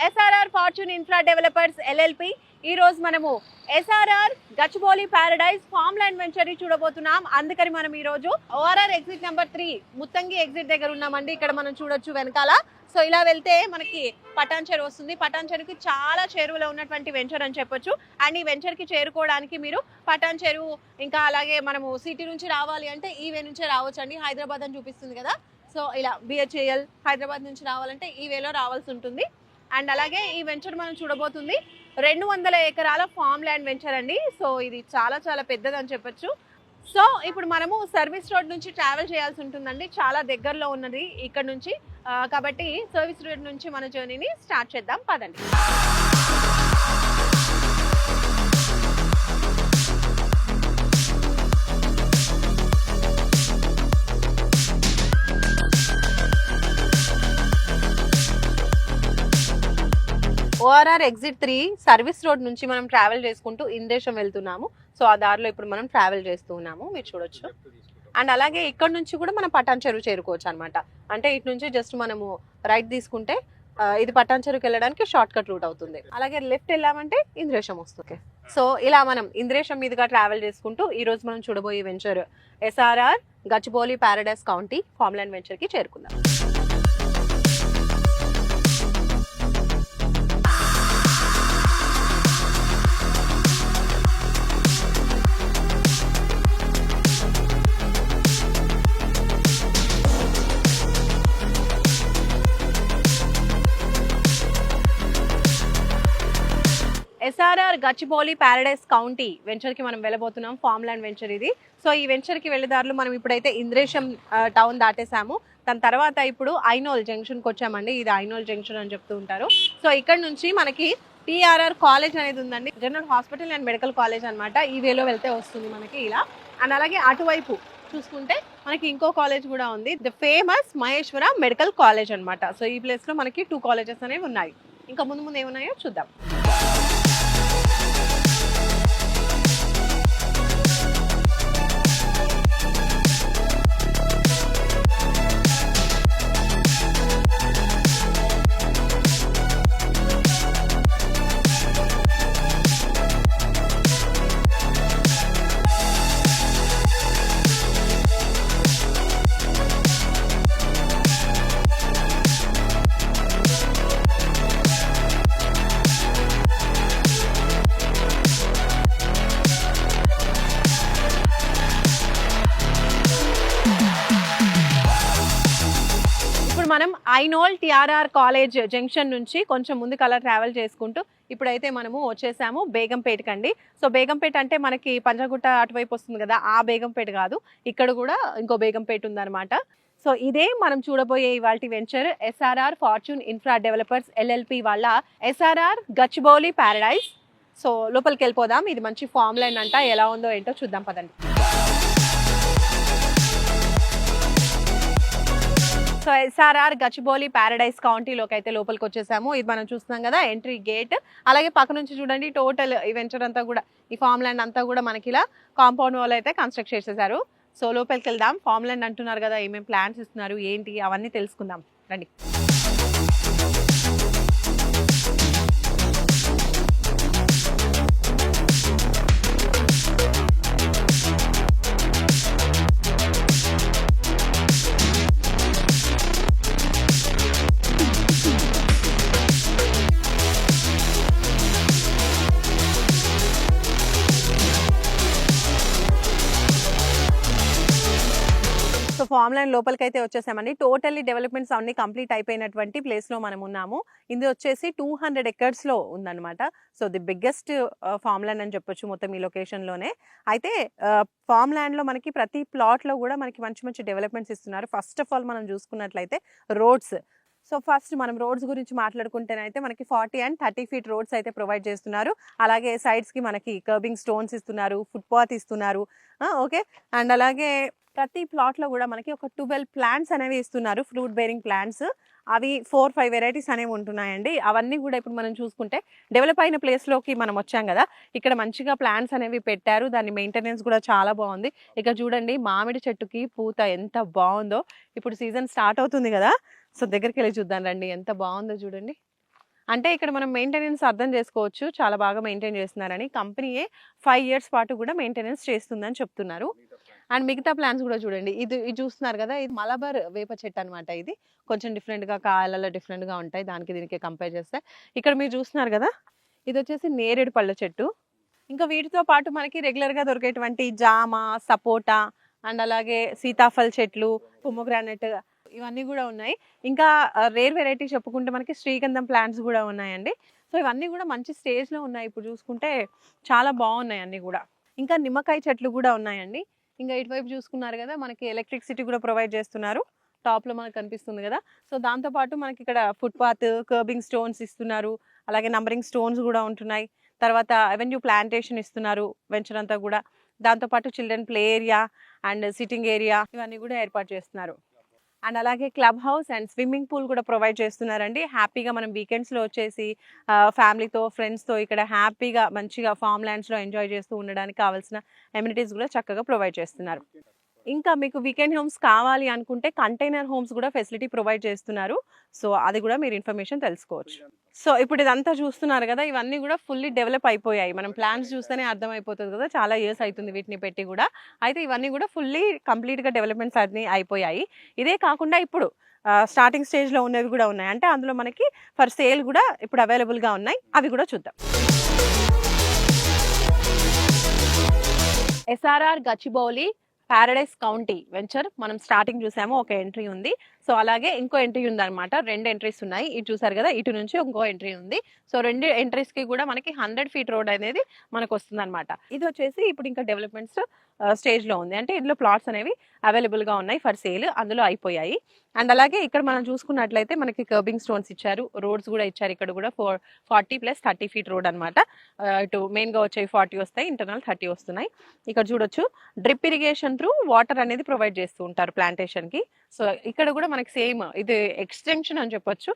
SRR fortune infra developers LLP ఈ రోజు మనము SRR Gachibowli Paradise form land venture చూడబోతున్నాం. అందుకని మనం ఈ రోజు ORR exit number 3 Muthangi exit దగ్గర ఉన్నామండి. ఇక్కడ మనం చూడొచ్చు వెనకాల. సో ఇలా వెళ్తే మనకి పటాన్ చెరువు వస్తుంది. పటాన్ చెరువుకి చాలా చెరువులో ఉన్నటువంటి వెంచర్ అని చెప్పొచ్చు. అండ్ ఈ వెంచర్ కి చేరుకోవడానికి మీరు పటాన్ చెరువు ఇంకా అలాగే మనము సిటీ నుంచి రావాలి అంటే ఈ వే నుంచే రావచ్చు అండి. హైదరాబాద్ అని చూపిస్తుంది కదా. సో ఇలా బిహెచ్ఏఎల్ హైదరాబాద్ నుంచి రావాలంటే ఈ వేలో రావాల్సి ఉంటుంది. అండ్ అలాగే ఈ వెంచర్ మనం చూడబోతుంది 200 ఎకరాల ఫామ్ ల్యాండ్ వెంచర్ అండి. సో ఇది చాలా చాలా పెద్దది అని చెప్పొచ్చు. సో ఇప్పుడు మనము సర్వీస్ రోడ్ నుంచి ట్రావెల్ చేయాల్సి ఉంటుందండి. చాలా దగ్గరలో ఉన్నది ఇక్కడ నుంచి. కాబట్టి సర్వీస్ రోడ్ నుంచి మన జర్నీని స్టార్ట్ చేద్దాం పదండి. ఓఆర్ఆర్ ఎగ్జిట్ 3 సర్వీస్ రోడ్ నుంచి మనం ట్రావెల్ చేసుకుంటూ ఇంద్రేశం వెళ్తున్నాము. సో ఆ దారిలో ఇప్పుడు మనం ట్రావెల్ చేస్తూ ఉన్నాము, మీరు చూడొచ్చు. అండ్ అలాగే ఇక్కడ నుంచి కూడా మనం పటాన్ చెరువు చేరుకోవచ్చు అనమాట. అంటే ఇటు నుంచి జస్ట్ మనము రైట్ తీసుకుంటే ఇది పటాన్ చెరువుకి వెళ్ళడానికి షార్ట్ కట్ రూట్ అవుతుంది. అలాగే లెఫ్ట్ వెళ్ళామంటే ఇంద్రేశం వస్తుంది. సో ఇలా మనం ఇంద్రేశం మీదుగా ట్రావెల్ చేసుకుంటూ ఈ రోజు మనం చూడబోయే venture SRR Gachibowli paradise county farm land venture కి చేరుకుందాం. SRR Gachibowli paradise county venture కి మనం వెళ్ళబోతున్నాం. ఫార్మ్ ల్యాండ్ వెంచర్ ఇది. సో ఈ వెంచర్ కి వెళ్ళేదారులు మనం ఇప్పుడైతే ఇంద్రేశం టౌన్ దాటేసాము. దాని తర్వాత ఇప్పుడు ఐనోల్ జంక్షన్ కి వచ్చామండి. ఇది ఐనోల్ జంక్షన్ అని చెప్తూ ఉంటారు. సో ఇక్కడ నుంచి మనకి టిఆర్ఆర్ కాలేజ్ అనేది ఉందండి. General hospital and medical college అనమాట. ఈ వేలో వెళ్తే వస్తుంది మనకి ఇలా. అండ్ అలాగే అటువైపు చూసుకుంటే మనకి ఇంకో కాలేజ్ కూడా ఉంది, the famous Maheshwara medical college అనమాట. సో ఈ ప్లేస్ లో మనకి 2 కాలేజెస్ అనేవి ఉన్నాయి. ఇంకా ముందు ముందు ఏమున్నాయో చూద్దాం. మనం ఐనోల్ టిఆర్ఆర్ కాలేజ్ జంక్షన్ నుంచి కొంచెం ముందుకు అలా ట్రావెల్ చేసుకుంటూ ఇప్పుడైతే మనము వచ్చేసాము బేగంపేట కండి. సో బేగంపేట అంటే మనకి పంజాగుట్ట అటువైపు వస్తుంది కదా, ఆ బేగంపేట కాదు, ఇక్కడ కూడా ఇంకో బేగంపేట ఉందన్నమాట. సో ఇదే మనం చూడబోయే ఇవాల్టి venture SRR fortune infra developers LLP వాళ్ళ ఎస్ఆర్ఆర్ గచ్చిబౌలి ప్యారడైజ్. సో లోపలికి వెళ్ళిపోదాం. ఇది మంచి ఫామ్ ల్యాండ్ అంట, ఎలా ఉందో ఏంటో చూద్దాం పదండి. సో ఎస్ఆర్ఆర్ గచ్చిబౌలి ప్యారడైజ్ కౌంటీలోకి అయితే లోపలికి వచ్చేసాము. ఇది మనం చూస్తున్నాం కదా ఎంట్రీ గేట్. అలాగే పక్క నుంచి చూడండి టోటల్ ఈ వెంచర్ అంతా కూడా, ఈ ఫామ్ ల్యాండ్ అంతా కూడా మనకి ఇలా కాంపౌండ్ వాల్ అయితే కన్స్ట్రక్ట్ చేసేసారు. సో లోపలికి వెళ్దాం. ఫామ్ ల్యాండ్ అంటున్నారు కదా, ఏమేమి ప్లాన్స్ ఇస్తున్నారు ఏంటి అవన్నీ తెలుసుకుందాం రండి. సో ఫామ్ ల్యాండ్ లోపలికి అయితే వచ్చేసామండి. టోటల్లీ డెవలప్మెంట్స్ అన్ని కంప్లీట్ అయిపోయినటువంటి ప్లేస్ లో మనం ఉన్నాము. ఇది వచ్చేసి 200 ఎకర్స్ లో ఉందన్నమాట. So the biggest farm land అని చెప్పొచ్చు మొత్తం ఈ లొకేషన్ లోనే. అయితే ఫామ్ ల్యాండ్ లో మనకి ప్రతి ప్లాట్ లో కూడా మనకి మంచి మంచి డెవలప్మెంట్స్ ఇస్తున్నారు. ఫస్ట్ ఆఫ్ ఆల్ మనం చూసుకున్నట్లయితే రోడ్స్. సో ఫస్ట్ మనం రోడ్స్ గురించి మాట్లాడుకుంటేనైతే మనకి 40 and 30 feet రోడ్స్ అయితే ప్రొవైడ్ చేస్తున్నారు. అలాగే సైడ్స్ కి మనకి కర్బింగ్ స్టోన్స్ ఇస్తున్నారు, ఫుట్పాత్ ఇస్తున్నారు. ఓకే. అండ్ అలాగే ప్రతి ప్లాట్ లో కూడా మనకి ఒక 12 ప్లాంట్స్ అనేవి ఇస్తున్నారు, ఫ్రూట్ బేరింగ్ ప్లాంట్స్. అవి 4-5 వెరైటీస్ అనేవి ఉంటున్నాయండి. అవన్నీ కూడా ఇప్పుడు మనం చూసుకుంటే డెవలప్ అయిన ప్లేస్ లోకి మనం వచ్చాం కదా, ఇక్కడ మంచిగా ప్లాంట్స్ అనేవి పెట్టారు. దాని మెయింటెనెన్స్ కూడా చాలా బాగుంది. ఇక చూడండి మామిడి చెట్టుకి పూత ఎంత బాగుందో. ఇప్పుడు సీజన్ స్టార్ట్ అవుతుంది కదా, సో దగ్గరికి వెళ్ళి చూద్దాం రండి, ఎంత బాగుందో చూడండి. అంటే ఇక్కడ మనం మెయింటెనెన్స్ అర్థం చేసుకోవచ్చు. చాలా బాగా మెయింటైన్ చేస్తున్నారని. కంపెనీయే 5 ఇయర్స్ పాటు కూడా మెయింటెనెన్స్ చేస్తుందని చెప్తున్నారు. అండ్ మిగతా ప్లాంట్స్ కూడా చూడండి. ఇది చూస్తున్నారు కదా! ఇది మలబార్ వేప చెట్టు అనమాట ఇది. కొంచెం డిఫరెంట్‌గా కాయలలో డిఫరెంట్‌గా ఉంటాయి. దానికి దీనికి కంపేర్ చేస్తే. ఇక్కడ మీరు చూస్తున్నారు కదా! ఇదొచ్చేసి నేరేడు పళ్ళ చెట్టు. ఇంకా వీటితో పాటు మనకి రెగ్యులర్‌గా దొరికేటువంటి జామ, సపోటా అండ్ అలాగే సీతాఫల్ చెట్లు, పొమోగ్రానైట్ ఇవన్నీ గూడా ఉన్నాయి. ఇంకా రేర్ వెరైటీ చెప్పుకుంటే మనకి శ్రీగంధం ప్లాంట్స్ గూడా ఉన్నాయండి. సో, ఇవన్నీ గూడా మంచి స్టేజ్‌లో ఉన్నాయి. ఇప్పుడు చూసుకుంటే చాలా బాగున్నాయి అన్నీ గూడా. ఇంకా నిమ్మకాయ చెట్లు గూడా ఉన్నాయండి. ఇంకా ఇటువైపు చూసుకున్నారు గదా! మనకి ఎలక్ట్రిసిటీ కూడా ప్రొవైడ్ చేస్తున్నారు. టాప్‌లో మనకు కనిపిస్తుంది గదా! సో, దాంతో పాటు మనకి ఇక్కడ ఫుట్‌పాత్, కర్బింగ్ స్టోన్స్ ఇస్తున్నారు. అలాగే నంబరింగ్ స్టోన్స్ గూడా ఉంటున్నాయి. తర్వాత అవెన్యూ ప్లాంటేషన్ ఇస్తున్నారు వెంచర్ అంతా గూడా. దాంతో పాటు children play area and sitting area ఇవన్నీ గూడా ఏర్పాటు చేస్తున్నారు. అండ్ అలాగే club house and swimming pool కూడా ప్రొవైడ్ చేస్తున్నారండి. హ్యాపీగా మనం వీకెండ్స్‌లో వచ్చేసి ఫ్యామిలీతో, ఫ్రెండ్స్‌తో ఇక్కడ హ్యాపీగా మంచిగా ఫార్మ్ ల్యాండ్స్‌లో ఎంజాయ్ చేస్తూ ఉండడానికి కావాల్సిన అమ్యూనిటీస్ కూడా చక్కగా ప్రొవైడ్ చేస్తున్నారు. ఇంకా మీకు వీకెండ్ హోమ్స్ కావాలి అనుకుంటే కంటైనర్ హోమ్స్ కూడా ఫెసిలిటీ ప్రొవైడ్ చేస్తున్నారు. సో, అది కూడా మీరు ఇన్ఫర్మేషన్ తెలుసుకోవచ్చు. సో, ఇప్పుడు ఇదంతా చూస్తున్నారు కదా! ఇవన్నీ కూడా ఫుల్లీ డెవలప్ అయిపోయాయి. మనం ప్లాన్స్ చూస్తేనే అర్థమైపోతది కదా! చాలా ఇయర్స్ అయితుంది వీటిని పెట్టి కూడా. అయితే ఇవన్నీ కూడా ఫుల్లీ కంప్లీట్‌గా డెవలప్‌మెంట్స్ అన్నీ అయిపోయాయి. ఇదే కాకుండా ఇప్పుడు స్టార్టింగ్ స్టేజ్‌లో ఉన్నవి కూడా ఉన్నాయి. అంటే అందులో మనకి ఫర్ సేల్ కూడా ఇప్పుడు అవైలబుల్‌గా ఉన్నాయి. అవి కూడా చూద్దాం. SRR Gachibowli Paradise county venture మనం స్టార్టింగ్ చూసాము. ఒక ఎంట్రీ ఉంది. సో, అలాగే ఇంకో ఎంట్రీ ఉందన్నమాట. 2 ఎంట్రీస్ ఉన్నాయి. ఇటు చూసారు కదా! ఇటు నుంచి ఇంకో ఎంట్రీ ఉంది. సో, 2 ఎంట్రీస్‌కి కూడా మనకి 100 ఫీట్ రోడ్ అనేది మనకు వస్తుందన్నమాట. ఇది వచ్చేసి ఇప్పుడు ఇంకా డెవలప్‌మెంట్స్ స్టేజ్‌లో ఉంది. అంటే ఇందులో ప్లాట్స్ అనేవి అవైలబుల్‌గా ఉన్నాయి ఫర్ సేల్. అందులో అయిపోయాయి. అండ్ అలాగే ఇక్కడ మనం చూసుకున్నట్లయితే మనకి కర్బింగ్ స్టోన్స్ ఇచ్చారు. రోడ్స్ కూడా ఇచ్చారు. ఇక్కడ కూడా 40 + 30 ఫీట్ రోడ్ అన్నమాట. ఇటు మెయిన్‌గా వచ్చేవి 40 వస్తాయి. ఇంటర్నల్ 30 వస్తున్నాయి. ఇక్కడ చూడొచ్చు డ్రిప్ ఇరిగేషన్ త్రూ వాటర్ అనేది ప్రొవైడ్ చేస్తూ ఉంటారు ప్లాంటేషన్‌కి. సో, ఇక్కడ కూడా మనకి సేమ్ ఇది ఎక్స్‌టెన్షన్ అని చెప్పొచ్చు.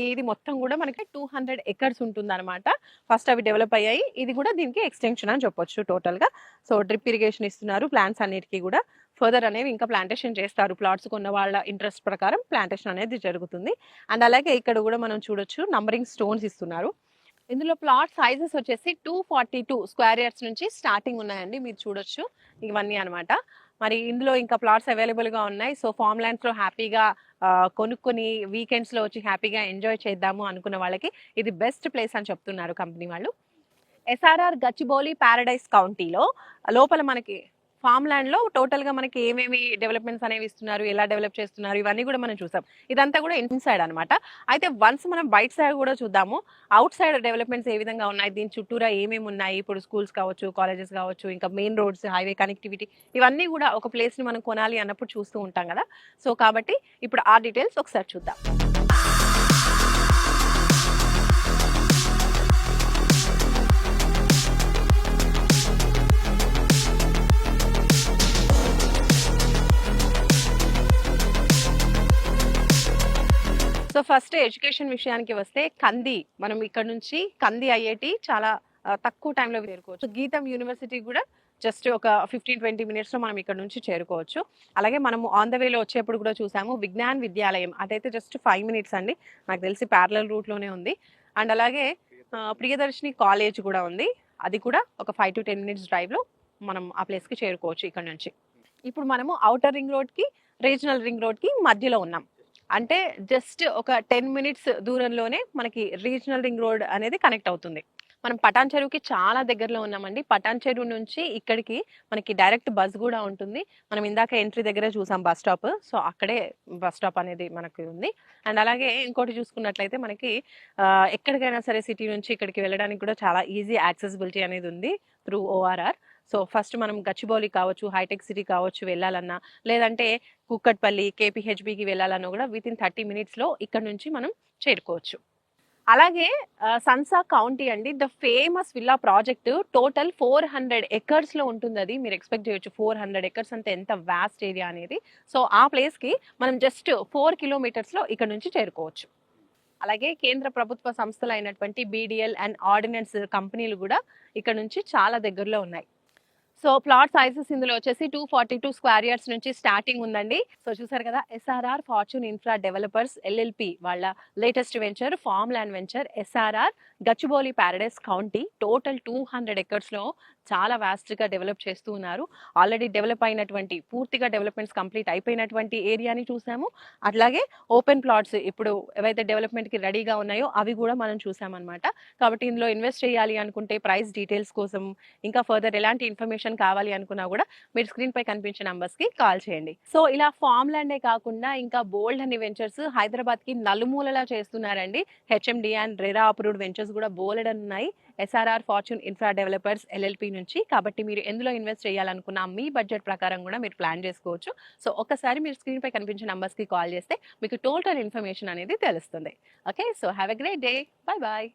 ఇది మొత్తం కూడా మనకి 200 ఎకర్స్ ఉంటుందన్నమాట. ఫస్ట్ అవి డెవలప్ అయ్యాయి. ఇది కూడా దీనికి ఎక్స్‌టెన్షన్ అని చెప్పొచ్చు టోటల్‌గా. సో, డ్రిప్ ఇరిగేషన్ ఇస్తున్నారు ప్లాంట్స్ అన్నిటికీ కూడా. ఫర్దర్ అనేవి ఇంకా ప్లాంటేషన్ చేస్తారు. ప్లాట్స్ కొన్న వాళ్ళ ఇంట్రెస్ట్ ప్రకారం ప్లాంటేషన్ అనేది జరుగుతుంది. అండ్ అలాగే ఇక్కడ కూడా మనం చూడొచ్చు నంబరింగ్ స్టోన్స్ ఇస్తున్నారు. ఇందులో ప్లాట్ సైజెస్ వచ్చేసి 242 స్క్వేర్ యార్డ్స్ నుంచి స్టార్టింగ్ ఉన్నాయండి. మీరు చూడొచ్చు ఇవన్నీ అనమాట. మరి ఇందులో ఇంకా ప్లాట్స్ అవైలబుల్‌గా ఉన్నాయి. సో, ఫార్మ్ ల్యాండ్స్‌లో హ్యాపీగా కొనుక్కొని వీకెండ్స్‌లో వచ్చి హ్యాపీగా ఎంజాయ్ చేద్దాము అనుకున్న వాళ్ళకి ఇది బెస్ట్ ప్లేస్ అని చెప్తున్నారు కంపెనీ వాళ్ళు. ఎస్ఆర్ఆర్ గచ్చిబౌలి పారడైస్ కౌంటీలో లోపల మనకి ఫార్మ్ ల్యాండ్‌లో టోటల్‌గా మనకి ఏమేమి డెవలప్‌మెంట్స్ అనేవి ఇస్తున్నారు, ఎలా డెవలప్ చేస్తున్నారు ఇవన్నీ కూడా మనం చూసాం. ఇదంతా కూడా ఇన్‌సైడ్ అనమాట. అయితే వన్స్ మనం బయట సైడ్ కూడా చూద్దాము. ఔట్ సైడ్ డెవలప్‌మెంట్స్ ఏ విధంగా ఉన్నాయి, దీని చుట్టూరా ఏమేమి ఉన్నాయి, ఇప్పుడు స్కూల్స్ కావచ్చు, కాలేజెస్ కావచ్చు, ఇంకా మెయిన్ రోడ్స్, హైవే కనెక్టివిటీ ఇవన్నీ కూడా ఒక ప్లేస్‌ని మనం కొనాలి అన్నప్పుడు చూస్తూ ఉంటాం కదా! సో, కాబట్టి ఇప్పుడు ఆ డీటెయిల్స్ ఒకసారి చూద్దాం. సో, ఫస్ట్ ఎడ్యుకేషన్ విషయానికి వస్తే మనం ఇక్కడ నుంచి కంది ఐఐటి చాలా తక్కువ టైంలో చేరుకోవచ్చు. గీతం యూనివర్సిటీ కూడా జస్ట్ ఒక 15-20 మినిట్స్‌లో మనం ఇక్కడ నుంచి చేరుకోవచ్చు. అలాగే మనము ఆన్ ద వేలో వచ్చేప్పుడు కూడా చూసాము విజ్ఞాన్ విద్యాలయం అదైతే జస్ట్ 5 మినిట్స్ అండి. నాకు తెలిసి ప్యారలల్ రూట్‌లోనే ఉంది. అండ్ అలాగే ప్రియదర్శిని కాలేజ్ కూడా ఉంది. అది కూడా ఒక 5-10 మినిట్స్ డ్రైవ్‌లో మనం ఆ ప్లేస్‌కి చేరుకోవచ్చు ఇక్కడ నుంచి. ఇప్పుడు మనము ఔటర్ రింగ్ రోడ్‌కి, రీజనల్ రింగ్ రోడ్‌కి మధ్యలో ఉన్నాం. అంటే జస్ట్ ఒక 10 మినిట్స్ దూరంలోనే మనకి రీజనల్ రింగ్ రోడ్ అనేది కనెక్ట్ అవుతుంది. మనం పటాన్ చెరువుకి చాలా దగ్గరలో ఉన్నామండి. పటాన్ చెరువు నుంచి ఇక్కడికి మనకి డైరెక్ట్ బస్ కూడా ఉంటుంది. మనం ఇందాక ఎంట్రీ దగ్గర చూసాం బస్ స్టాప్. సో, అక్కడే బస్ స్టాప్ అనేది మనకి ఉంది. అండ్ అలాగే ఇంకోటి చూసుకున్నట్లయితే మనకి ఎక్కడికైనా సరే సిటీ నుంచి ఇక్కడికి వెళ్ళడానికి కూడా చాలా ఈజీ యాక్సెసిబిలిటీ అనేది ఉంది త్రూ ఓఆర్ఆర్. సో, ఫస్ట్ మనం గచ్చిబౌలి కావచ్చు, హైటెక్ సిటీ కావచ్చు వెళ్ళాలన్నా, లేదంటే కూకట్పల్లి, కేపీహెచ్బీకి వెళ్ళాలన్నా కూడా వితిన్ 30 మినిట్స్‌లో ఇక్కడ నుంచి మనం చేరుకోవచ్చు. అలాగే సన్సా కౌంటీ అండి. The famous villa project total 400 ఎకర్స్‌లో ఉంటుందది. మీరు ఎక్స్‌పెక్ట్ చేయొచ్చు 400 ఎకర్స్ అంటే ఎంత వాస్ట్ ఏరియా అనేది. సో, ఆ ప్లేస్‌కి మనం జస్ట్ 4 కిలోమీటర్స్‌లో ఇక్కడ నుంచి చేరుకోవచ్చు. అలాగే కేంద్ర ప్రభుత్వ సంస్థలైనటువంటి బీడీఎల్ అండ్ ఆర్డినెన్స్ కంపెనీలు కూడా ఇక్కడ నుంచి చాలా దగ్గరలో ఉన్నాయి. సో ప్లాట్ సైజెస్ ఇందులో వచ్చేసి 242 స్క్వేర్ యార్డ్స్ నుంచి స్టార్టింగ్ ఉందండి. సో చూసారు కదా, SRR fortune infra developers LLP వాళ్ళ latest venture farm land venture SRR Gachibowli paradise county. Total 200 acres లో చాలా వాస్ట్ గా డెవలప్ చేస్తూ ఉన్నారు. ఆల్రెడీ డెవలప్ అయినటువంటి పూర్తిగా డెవలప్మెంట్స్ కంప్లీట్ అయిపోయినటువంటి ఏరియాని చూసాము. అట్లాగే ఓపెన్ ప్లాట్స్ ఇప్పుడు ఏవైతే డెవలప్మెంట్ కి రెడీగా ఉన్నాయో అవి కూడా మనం చూసామన్నమాట. కాబట్టి ఇందులో ఇన్వెస్ట్ చేయాలి అనుకుంటే ప్రైస్ డీటెయిల్స్ కోసం ఇంకా ఫర్దర్ ఎలాంటి ఇన్ఫర్మేషన్ కావాలి అనుకున్నా కూడా మీరు స్క్రీన్ పై కనిపించే నంబర్స్ కి కాల్ చేయండి. సో ఇలా ఫార్మ్ ల్యాండే కాకుండా ఇంకా బోల్డ్ అనే వెంచర్స్ హైదరాబాద్ కి నలుమూలలా చేస్తున్నారండి. HMD and RERA approved ventures కూడా బోలెడ్ ఉన్నాయి SRR fortune infra developers LLP నుంచి. కాబట్టి మీరు ఎందులో ఇన్వెస్ట్ చేయాలనుకున్నా మీ బడ్జెట్ ప్రకారం కూడా మీరు ప్లాన్ చేసుకోవచ్చు. సో ఒకసారి మీరు స్క్రీన్ పై కనిపించే నంబర్స్ కి కాల్ చేస్తే మీకు టోటల్ ఇన్ఫర్మేషన్ అనేది తెలుస్తుంది. Okay, so have a great day. Bye bye.